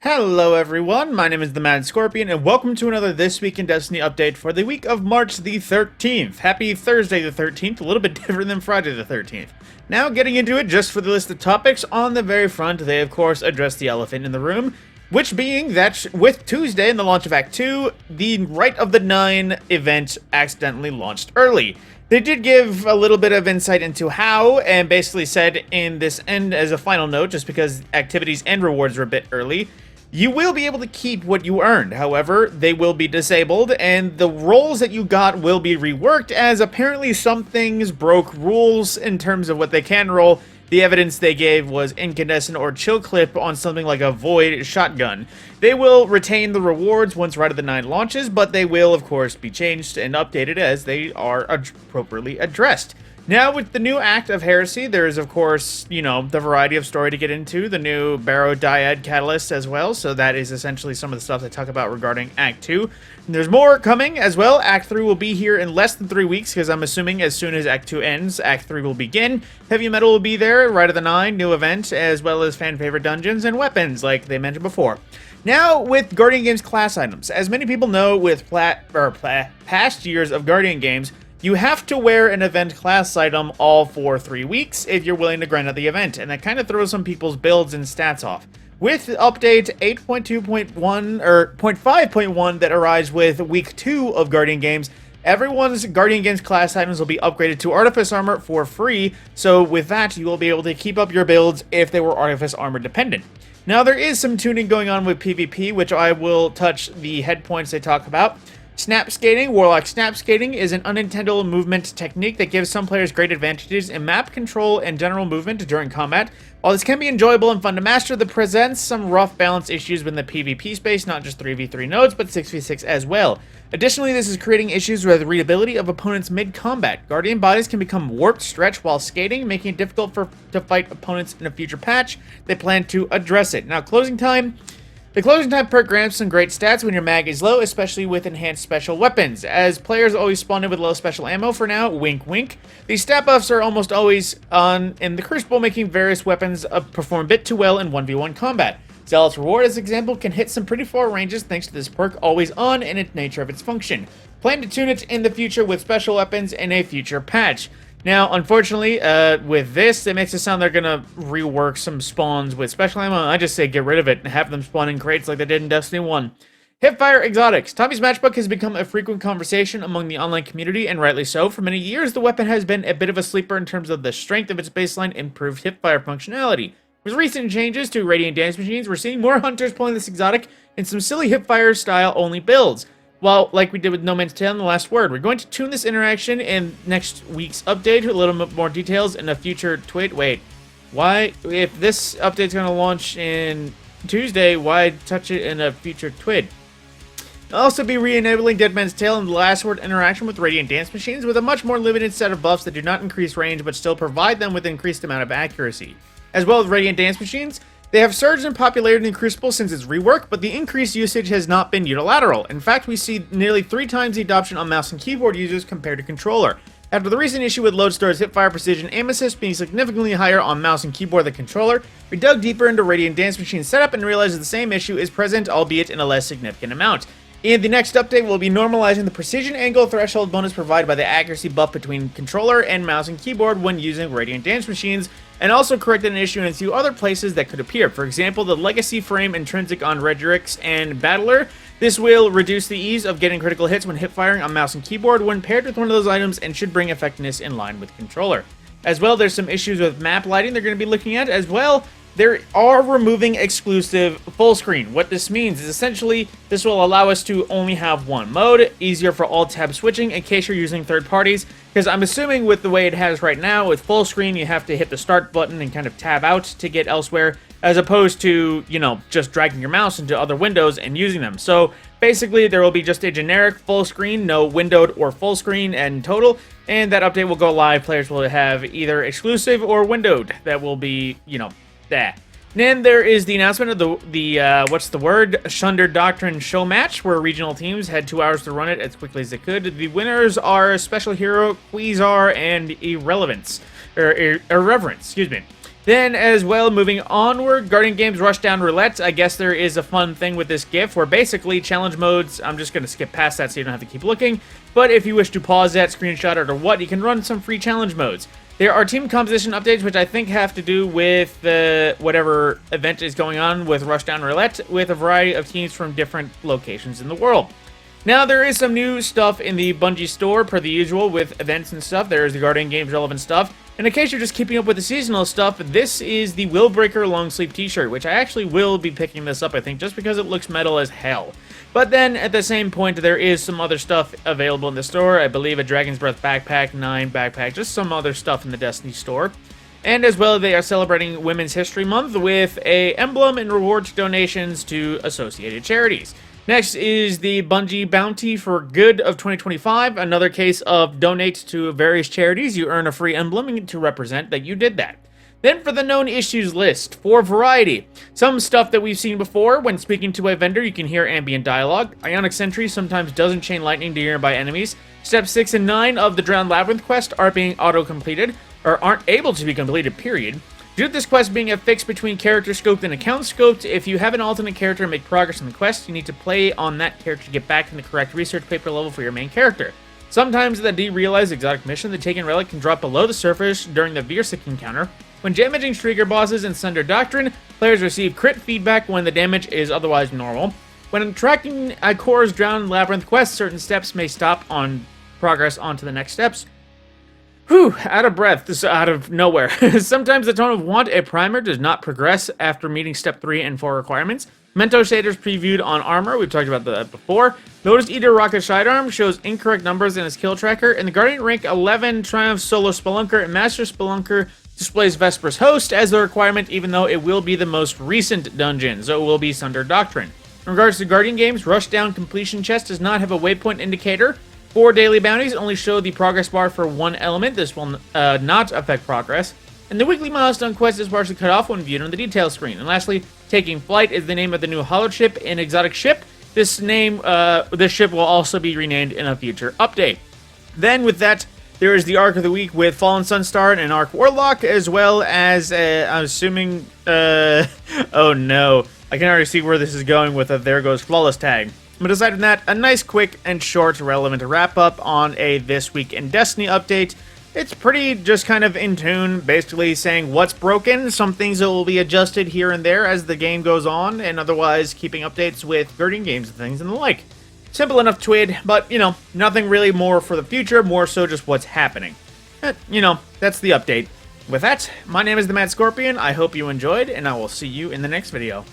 Hello everyone, my name is the Mad Scorpion, and welcome to another This Week in Destiny update for the week of March the 13th. Happy Thursday the 13th, a little bit different than Friday the 13th. Now getting into it, just for the list of topics, on the very front, they of course address the elephant in the room, which being that with Tuesday and the launch of Act 2, the Right of the Nine event accidentally launched early. They did give a little bit of insight into how, and basically said in this end as a final note, just because activities and rewards were a bit early, you will be able to keep what you earned. However, they will be disabled, and the roles that you got will be reworked, as apparently some things broke rules in terms of what they can roll. The evidence they gave was incandescent or chill clip on something like a void shotgun. They will retain the rewards once Right of the Nine launches, but they will, of course, be changed and updated as they are appropriately addressed. Now, with the new act of Heresy, there is, of course, the variety of story to get into, the new Barrow Dyad catalyst as well, so that is essentially some of the stuff they talk about regarding Act 2. And there's more coming as well. Act 3 will be here in less than 3 weeks, because I'm assuming as soon as Act 2 ends, Act 3 will begin. Heavy Metal will be there, Right of the Nine, new event, as well as fan-favorite dungeons and weapons, like they mentioned before. Now, with Guardian Games class items, as many people know with past years of Guardian Games, you have to wear an event class item all for 3 weeks if you're willing to grind out the event, and that kind of throws some people's builds and stats off. With update 8.2.1 or 0.5.1 that arrives with week 2 of Guardian Games, everyone's Guardian Games class items will be upgraded to Artifice Armor for free, so with that you will be able to keep up your builds if they were Artifice Armor dependent. Now there is some tuning going on with PvP, which I will touch the head points they talk about. Snap Skating. Warlock Snap Skating is an unintentional movement technique that gives some players great advantages in map control and general movement during combat. While this can be enjoyable and fun to master, it presents some rough balance issues within the PvP space, not just 3v3 nodes, but 6v6 as well. Additionally, this is creating issues with readability of opponents mid-combat. Guardian bodies can become warped, stretched while skating, making it difficult to fight opponents in a future patch. They plan to address it. Now, closing time. The closing time perk grants some great stats when your mag is low, especially with enhanced special weapons. As players always spawn in with low special ammo for now, wink wink. These stat buffs are almost always on in the Crucible, making various weapons perform a bit too well in 1v1 combat. Zealot's Reward, as example, can hit some pretty far ranges thanks to this perk always on and its nature of its function. Plan to tune it in the future with special weapons in a future patch. Now, unfortunately, with this, it makes it sound they're going to rework some spawns with special ammo. I just say get rid of it and have them spawn in crates like they did in Destiny 1. Hipfire Exotics. Tommy's Matchbook has become a frequent conversation among the online community, and rightly so. For many years, the weapon has been a bit of a sleeper in terms of the strength of its baseline improved hipfire functionality. With recent changes to Radiant Dance Machines, we're seeing more hunters pulling this exotic in some silly hipfire style only builds. Well, like we did with No Man's Tale in the last word, we're going to tune this interaction in next week's update, a little bit more details in a future TWID. Wait, why, if this update's going to launch in Tuesday, why touch it in a future TWID? I'll also be re-enabling Dead Man's Tale in the last word interaction with Radiant Dance Machines with a much more limited set of buffs that do not increase range but still provide them with increased amount of accuracy. As well as Radiant Dance Machines, they have surged in popularity in Crucible since its rework, but the increased usage has not been unilateral. In fact, we see nearly 3 times the adoption on mouse and keyboard users compared to controller. After the recent issue with Lodestore's hipfire precision aim assist being significantly higher on mouse and keyboard than controller, we dug deeper into Radiant Dance Machine setup and realized that the same issue is present, albeit in a less significant amount. In the next update, we'll be normalizing the precision angle threshold bonus provided by the accuracy buff between controller and mouse and keyboard when using Radiant Dance Machines, and also corrected an issue in a few other places that could appear. For example, the legacy frame intrinsic on Redrix and Battler. This will reduce the ease of getting critical hits when hip firing on mouse and keyboard when paired with one of those items, and should bring effectiveness in line with controller. As well, there's some issues with map lighting they're going to be looking at as well. They are removing exclusive full screen. What this means is essentially this will allow us to only have one mode, easier for all tab switching in case you're using third parties, because I'm assuming with the way it has right now with full screen you have to hit the start button and kind of tab out to get elsewhere, as opposed to, just dragging your mouse into other windows and using them. So basically there will be just a generic full screen, no windowed or full screen and total, and that update will go live. Players will have either exclusive or windowed. That will be, that. Then there is the announcement of the Shunder Doctrine show match, where regional teams had 2 hours to run it as quickly as they could. The winners are Special Hero, Quasar, and Irreverence, excuse me. Then, as well, moving onward, Guardian Games Rushdown Roulette. I guess there is a fun thing with this GIF where basically challenge modes, I'm just going to skip past that so you don't have to keep looking, but if you wish to pause that, screenshot it, or what, you can run some free challenge modes. There are team composition updates, which I think have to do with whatever event is going on with Rushdown Roulette, with a variety of teams from different locations in the world. Now, there is some new stuff in the Bungie store, per the usual, with events and stuff. There is the Guardian Games relevant stuff. And in case you're just keeping up with the seasonal stuff, this is the Willbreaker long sleeve t-shirt, which I actually will be picking this up, I think, just because it looks metal as hell. But then, at the same point, there is some other stuff available in the store. I believe a Dragon's Breath backpack, 9 backpack, just some other stuff in the Destiny store. And as well, they are celebrating Women's History Month with a emblem and rewards donations to associated charities. Next is the Bungie Bounty for Good of 2025, another case of donate to various charities. You earn a free emblem to represent that you did that. Then for the known issues list, for variety, some stuff that we've seen before. When speaking to a vendor, you can hear ambient dialogue. Ionic Sentry sometimes doesn't chain lightning to nearby enemies. Steps 6 and 9 of the Drowned Labyrinth quest are being auto-completed, or aren't able to be completed, period. Due to this quest being a fix between character scoped and account scoped, if you have an alternate character and make progress in the quest, you need to play on that character to get back in the correct research paper level for your main character. Sometimes in the derealized exotic mission, the Taken Relic can drop below the surface during the Virsik encounter. When damaging Strieger bosses in Sunder Doctrine, players receive crit feedback when the damage is otherwise normal. When tracking Ikor's Drowned Labyrinth quest, certain steps may stop on progress onto the next steps. Whew, out of breath, this out of nowhere. Sometimes the tone of want a primer does not progress after meeting step 3 and 4 requirements. Mentos shaders previewed on armor, we've talked about that before. Notice Eater Rocket Sidearm shows incorrect numbers in his kill tracker, and the Guardian rank 11 Triumph Solo Spelunker and Master Spelunker displays Vesper's Host as the requirement, even though it will be the most recent dungeon, so it will be Sunder Doctrine. In regards to Guardian Games, Rushdown Completion Chest does not have a waypoint indicator. 4 daily bounties only show the progress bar for one element. This will not affect progress. And the weekly milestone quest is partially cut off when viewed on the details screen. And lastly, Taking Flight is the name of the new holoship and exotic ship. This ship will also be renamed in a future update. Then with that, there is the Arc of the Week with Fallen Sunstar and Arc Warlock, as well as, I'm assuming, oh no, I can already see where this is going with a There Goes Flawless tag. But aside from that, a nice, quick, and short, relevant wrap-up on a This Week in Destiny update. It's pretty just kind of in tune, basically saying what's broken, some things that will be adjusted here and there as the game goes on, and otherwise keeping updates with Guardian Games and things and the like. Simple enough TWID, but, you know, nothing really more for the future, more so just what's happening. You know, that's the update. With that, my name is the Mad Scorpion, I hope you enjoyed, and I will see you in the next video.